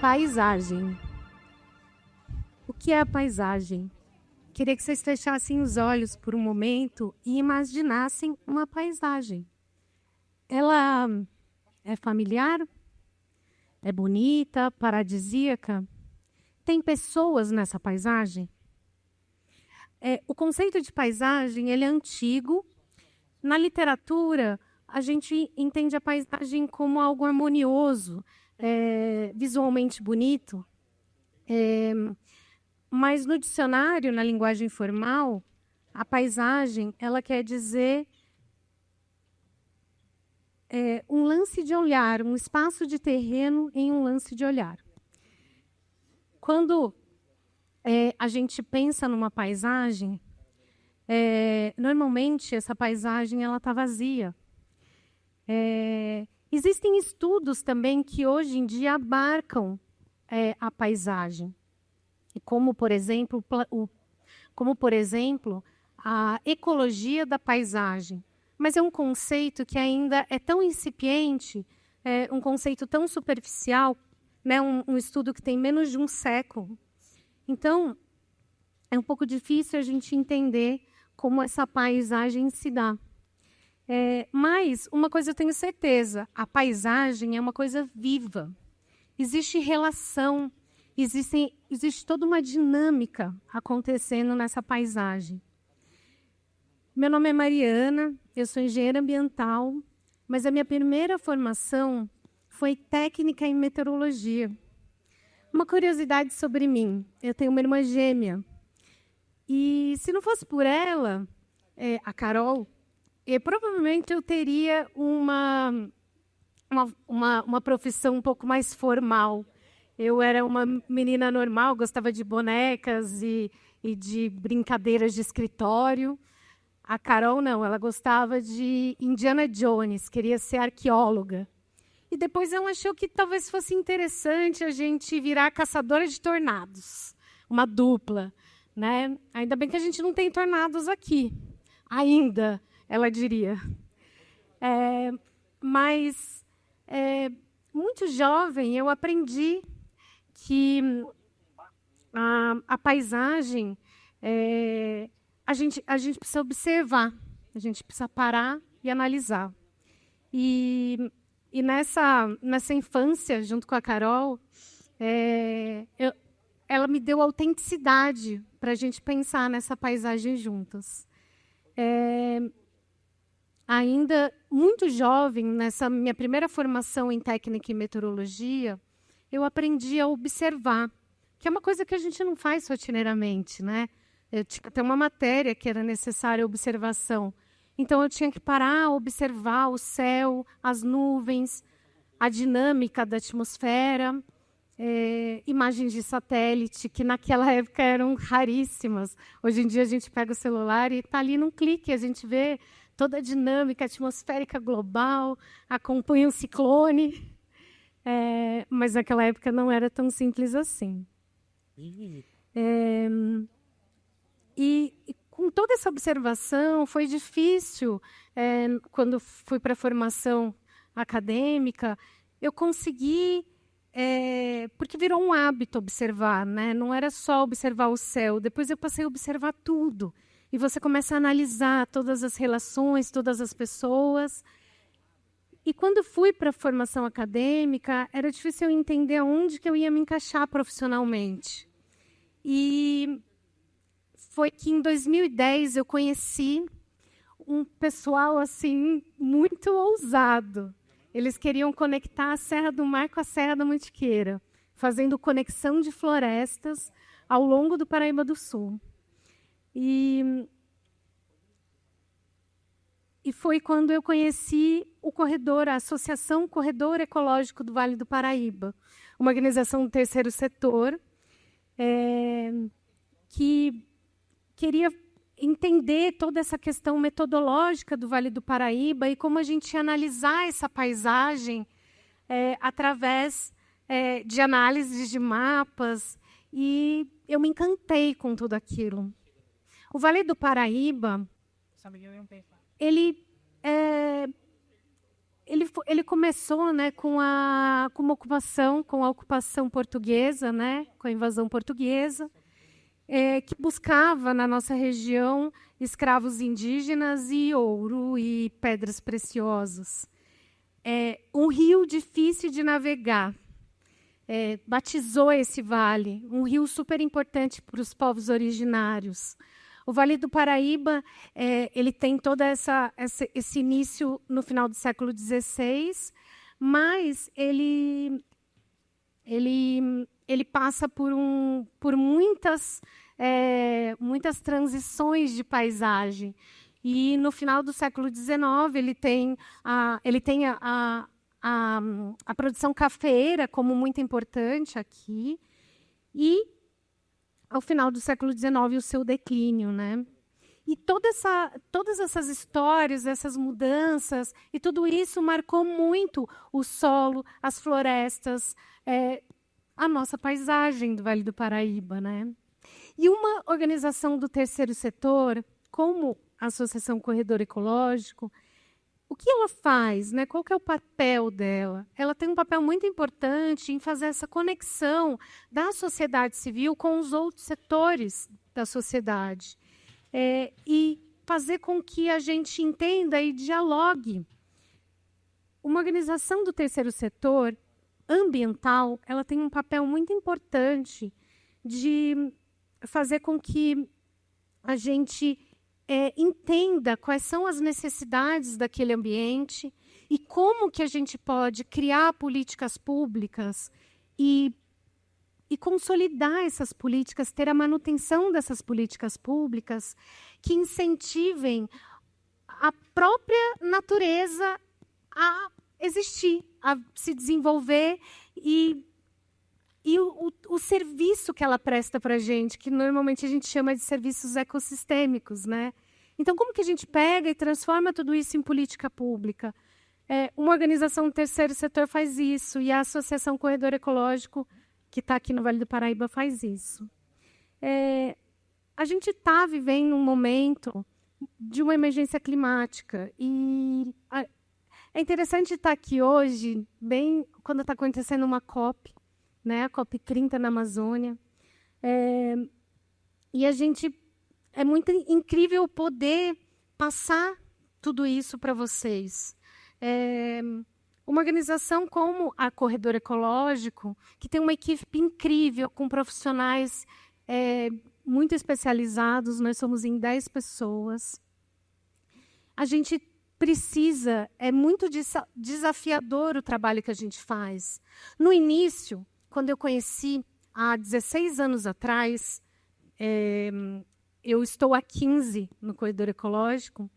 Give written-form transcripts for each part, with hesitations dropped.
Paisagem. O que é a paisagem? Queria que vocês fechassem os olhos por um momento e imaginassem uma paisagem. Ela é familiar? É bonita, paradisíaca? Tem pessoas nessa paisagem? O conceito de paisagem ele é antigo. Na literatura, a gente entende a paisagem como algo harmonioso, visualmente bonito. Mas no dicionário, na linguagem formal, a paisagem ela quer dizer um lance de olhar, um espaço de terreno em um lance de olhar. Quando a gente pensa numa paisagem, normalmente essa paisagem ela está vazia. Existem estudos também que hoje em dia abarcam a paisagem, como por exemplo, a ecologia da paisagem. Mas é um conceito que ainda é tão incipiente, um conceito tão superficial, né? Um estudo que tem menos de um século. Então, é um pouco difícil a gente entender como essa paisagem se dá. Mas uma coisa eu tenho certeza, a paisagem é uma coisa viva. Existe relação, existe toda uma dinâmica acontecendo nessa paisagem. Meu nome é Mariana, eu sou engenheira ambiental, mas a minha primeira formação foi técnica em meteorologia. Uma curiosidade sobre mim, eu tenho uma irmã gêmea. E se não fosse por ela, a Carol, provavelmente eu teria uma profissão um pouco mais formal. Eu era uma menina normal, gostava de bonecas e de brincadeiras de escritório. A Carol não, ela gostava de Indiana Jones, queria ser arqueóloga. E depois ela achou que talvez fosse interessante a gente virar caçadora de tornados, uma dupla, né? Ainda bem que a gente não tem tornados aqui, ainda, ela diria. Mas, muito jovem, eu aprendi que a paisagem, a gente precisa observar, a gente precisa parar e analisar. E nessa infância, junto com a Carol, ela me deu autenticidade para a gente pensar nessa paisagem juntas. Ainda muito jovem, nessa minha primeira formação em técnica e meteorologia, eu aprendi a observar, que é uma coisa que a gente não faz rotineiramente, né? Eu tinha até uma matéria que era necessária observação. Então, eu tinha que parar, observar o céu, as nuvens, a dinâmica da atmosfera, imagens de satélite, que naquela época eram raríssimas. Hoje em dia, a gente pega o celular e está ali num clique, a gente vê toda a dinâmica atmosférica global, acompanha o ciclone. Mas naquela época não era tão simples assim. E com toda essa observação, foi difícil, quando fui para a formação acadêmica, eu consegui, porque virou um hábito observar, né? Não era só observar o céu, depois eu passei a observar tudo. E você começa a analisar todas as relações, todas as pessoas. E quando fui para a formação acadêmica, era difícil eu entender aonde que eu ia me encaixar profissionalmente. E foi que em 2010 eu conheci um pessoal assim muito ousado. Eles queriam conectar a Serra do Mar com a Serra da Mantiqueira, fazendo conexão de florestas ao longo do Paraíba do Sul. E foi quando eu conheci o corredor, a Associação Corredor Ecológico do Vale do Paraíba, uma organização do terceiro setor, que queria entender toda essa questão metodológica do Vale do Paraíba e como a gente ia analisar essa paisagem através de análises de mapas. E eu me encantei com tudo aquilo. O Vale do Paraíba, ele começou, né, com a ocupação portuguesa, né, com a invasão portuguesa, que buscava na nossa região escravos indígenas e ouro e pedras preciosas. Um rio difícil de navegar. Batizou esse vale, um rio super importante para os povos originários. O Vale do Paraíba, ele tem todo esse início no final do século XVI, mas ele passa por muitas transições de paisagem. E no final do século XIX, ele tem a produção cafeeira como muito importante aqui, e ao final do século XIX o seu declínio, né? E todas essas histórias, essas mudanças, e tudo isso marcou muito o solo, as florestas, a nossa paisagem do Vale do Paraíba, né? E uma organização do terceiro setor, como a Associação Corredor Ecológico, o que ela faz, né? Qual que é o papel dela? Ela tem um papel muito importante em fazer essa conexão da sociedade civil com os outros setores da sociedade. E fazer com que a gente entenda e dialogue. Uma organização do terceiro setor ambiental, ela tem um papel muito importante de fazer com que a gente entenda quais são as necessidades daquele ambiente e como que a gente pode criar políticas públicas e consolidar essas políticas, ter a manutenção dessas políticas públicas que incentivem a própria natureza a existir, a se desenvolver e o serviço que ela presta para a gente, que normalmente a gente chama de serviços ecossistêmicos, né? Então, como que a gente pega e transforma tudo isso em política pública? Uma organização do terceiro setor faz isso, e a Associação Corredor Ecológico, que está aqui no Vale do Paraíba, faz isso. A gente está vivendo um momento de uma emergência climática, e é interessante estar aqui hoje, bem quando está acontecendo uma COP, né, a COP30 na Amazônia. E é muito incrível poder passar tudo isso para vocês. Uma organização como a Corredor Ecológico, que tem uma equipe incrível, com profissionais muito especializados, nós somos em 10 pessoas. A gente precisa, é muito desafiador o trabalho que a gente faz. No início, quando eu conheci, há 16 anos atrás, eu estou há 15 no Corredor Ecológico,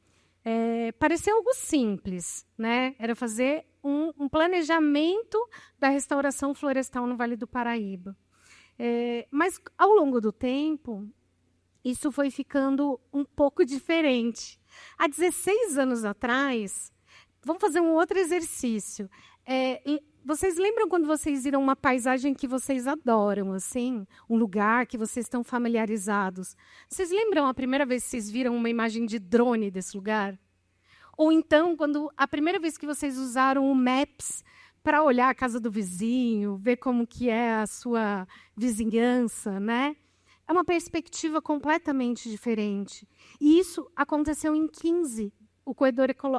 parecia algo simples, né? Era fazer um planejamento da restauração florestal no Vale do Paraíba. Mas, ao longo do tempo, isso foi ficando um pouco diferente. Há 16 anos atrás, vamos fazer um outro exercício. Vocês lembram quando vocês viram uma paisagem que vocês adoram, assim? Um lugar que vocês estão familiarizados? Vocês lembram a primeira vez que vocês viram uma imagem de drone desse lugar? Ou então, a primeira vez que vocês usaram o Maps para olhar a casa do vizinho, ver como que é a sua vizinhança, né? É uma perspectiva completamente diferente. E isso aconteceu em 15.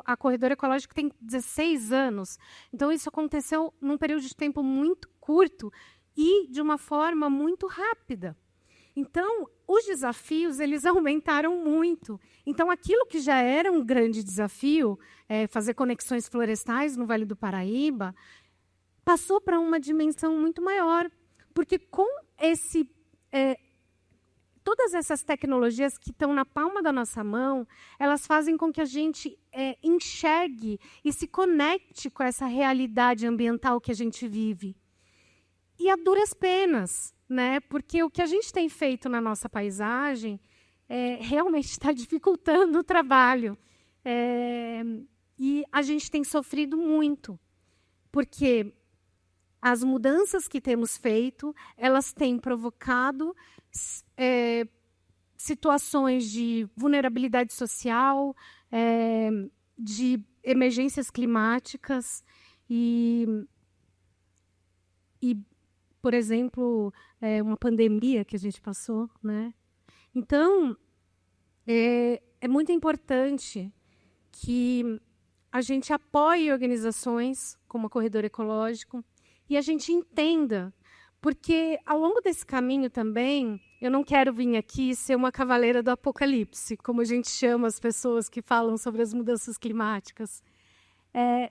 A Corredor Ecológico tem 16 anos. Então, isso aconteceu num período de tempo muito curto e de uma forma muito rápida. Então, os desafios eles aumentaram muito. Então, aquilo que já era um grande desafio, fazer conexões florestais no Vale do Paraíba, passou para uma dimensão muito maior. Porque com todas essas tecnologias que estão na palma da nossa mão, elas fazem com que a gente enxergue e se conecte com essa realidade ambiental que a gente vive. E a duras penas, né? Porque o que a gente tem feito na nossa paisagem realmente está dificultando o trabalho. E a gente tem sofrido muito, porque as mudanças que temos feito, elas têm provocado situações de vulnerabilidade social, de emergências climáticas e, por exemplo, uma pandemia que a gente passou, né? Então, é muito importante que a gente apoie organizações como o Corredor Ecológico e a gente entenda, porque ao longo desse caminho também, eu não quero vir aqui ser uma cavaleira do apocalipse, como a gente chama as pessoas que falam sobre as mudanças climáticas,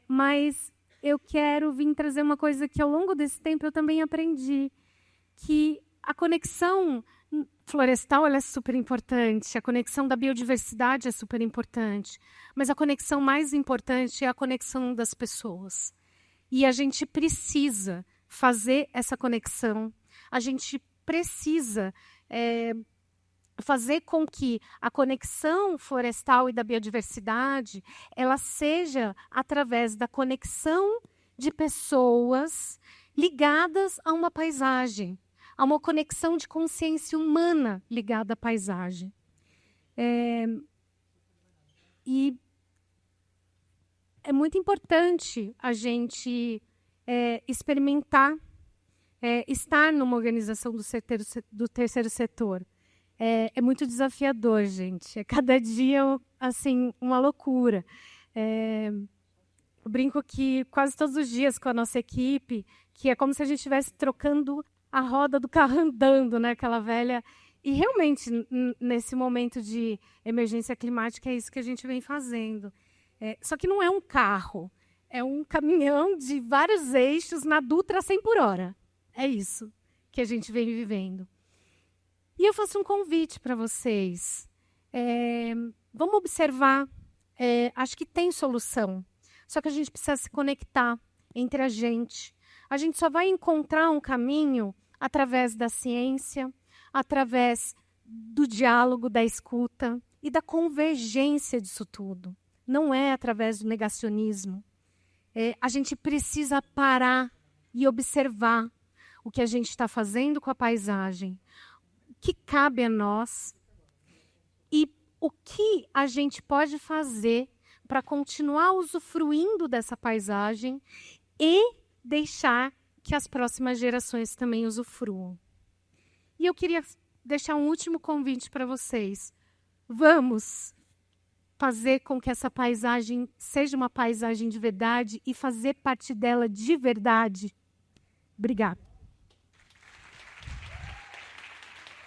mas eu quero vir trazer uma coisa que ao longo desse tempo eu também aprendi, que a conexão florestal ela é super importante, a conexão da biodiversidade é super importante, mas a conexão mais importante é a conexão das pessoas. E a gente precisa fazer essa conexão, a gente precisa fazer com que a conexão florestal e da biodiversidade ela seja através da conexão de pessoas ligadas a uma paisagem, a uma conexão de consciência humana ligada à paisagem. E é muito importante a gente experimentar, estar numa organização do terceiro setor. É muito desafiador, gente. É cada dia assim, uma loucura. Eu brinco que quase todos os dias com a nossa equipe, que é como se a gente estivesse trocando a roda do carro andando, né? Aquela velha. E realmente, nesse momento de emergência climática, é isso que a gente vem fazendo. Só que não é um carro, é um caminhão de vários eixos na Dutra 100 por hora. É isso que a gente vem vivendo. E eu faço um convite para vocês. Vamos observar. Acho que tem solução. Só que a gente precisa se conectar entre a gente. A gente só vai encontrar um caminho através da ciência, através do diálogo, da escuta e da convergência disso tudo. Não é através do negacionismo. A gente precisa parar e observar o que a gente está fazendo com a paisagem, o que cabe a nós e o que a gente pode fazer para continuar usufruindo dessa paisagem e deixar que as próximas gerações também usufruam. E eu queria deixar um último convite para vocês. Vamos fazer com que essa paisagem seja uma paisagem de verdade e fazer parte dela de verdade. Obrigada.